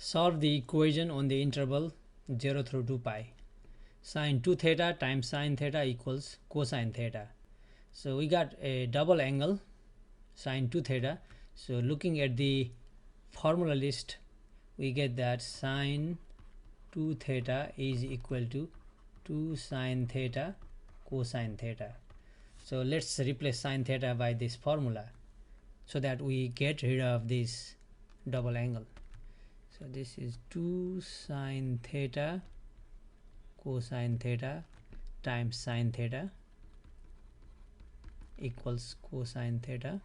Solve the equation on the interval 0 through 2 pi. Sine 2 theta times sine theta equals cosine theta. So we got a double angle sine 2 theta. So looking at the formula list, we get that sine 2 theta is equal to 2 sine theta cosine theta. So let's replace sine theta by this formula so that we get rid of this double angle. So this is 2 sine theta cosine theta times sine theta equals cosine theta,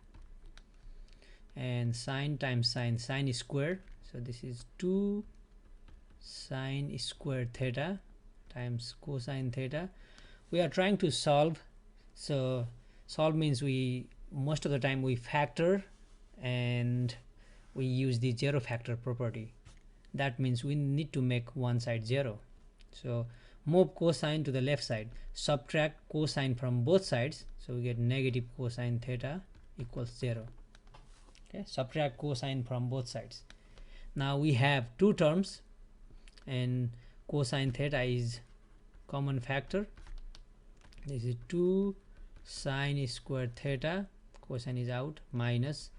and sine times sine, sine square, so this is 2 sine square theta times cosine theta. We are trying to solve, so solve means we most of the time we factor and we use the zero factor property. That means we need to make one side 0. So move cosine to the left side, subtract cosine from both sides, so we get negative cosine theta equals 0. Okay, subtract cosine from both sides. Now we have two terms and cosine theta is common factor. This is 2 sine square theta, cosine is out, minus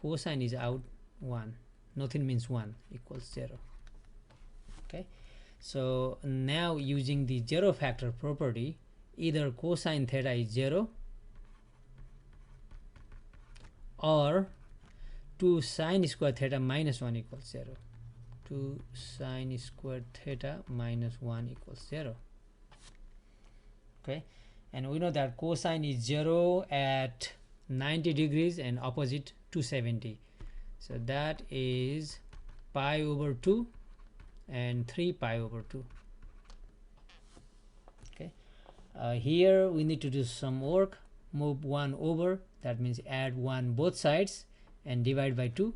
cosine is out 1, nothing means 1 equals 0. Okay, so now using the zero factor property, either cosine theta is 0 or 2 sine square theta minus 1 equals 0. 2 sine square theta minus 1 equals 0. Okay, and we know that cosine is 0 at 90 degrees and opposite 270. So that is pi over 2 and 3 pi over 2. Okay, here we need to do some work. Move 1 over, that means add 1 both sides and divide by 2.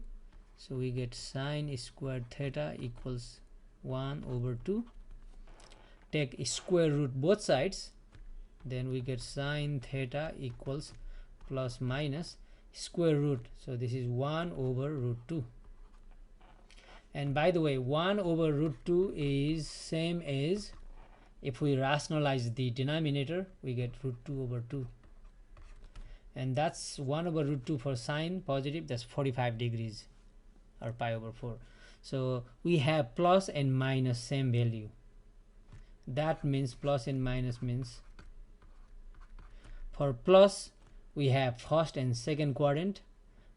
So we get sine squared theta equals 1 over 2. Take square root both sides, then we get sine theta equals plus minus square root, so this is 1 over root 2. And by the way, 1 over root 2 is same as, if we rationalize the denominator, we get root 2 over 2, and that's 1 over root 2 for sine positive, that's 45 degrees or pi over 4. So we have plus and minus same value. That means plus and minus means, for plus we have first and second quadrant,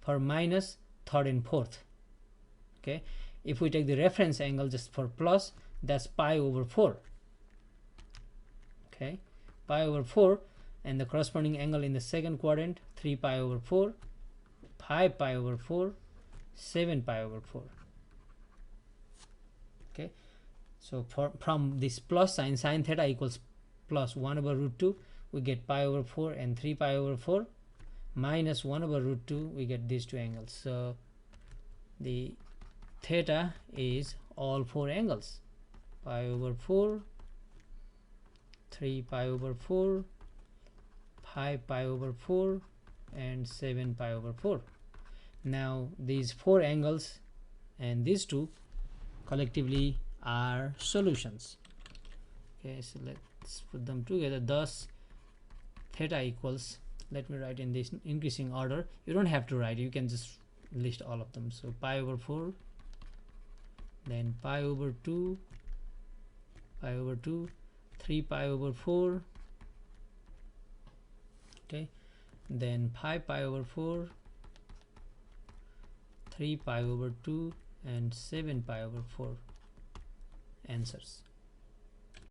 for minus third and fourth. Okay, if we take the reference angle just for plus, that's pi over 4. Okay, pi over 4, and the corresponding angle in the second quadrant, 3 pi over 4, 5 pi over 4, 7 pi over 4. Okay, so from this plus sign, sine theta equals plus 1 over root 2, we get pi over 4 and 3 pi over 4, minus 1 over root 2, we get these two angles. So the theta is all four angles, pi over 4, 3 pi over 4, 5 pi over 4, and 7 pi over 4. Now these four angles and these two collectively are solutions. Okay, so let's put them together. Thus theta equals, let me write in this increasing order. You don't have to write, you can just list all of them. So pi over 4, then pi over 2, pi over 2, 3 pi over 4, okay, then 5 pi over 4, 3 pi over 2, and 7 pi over 4. Answers.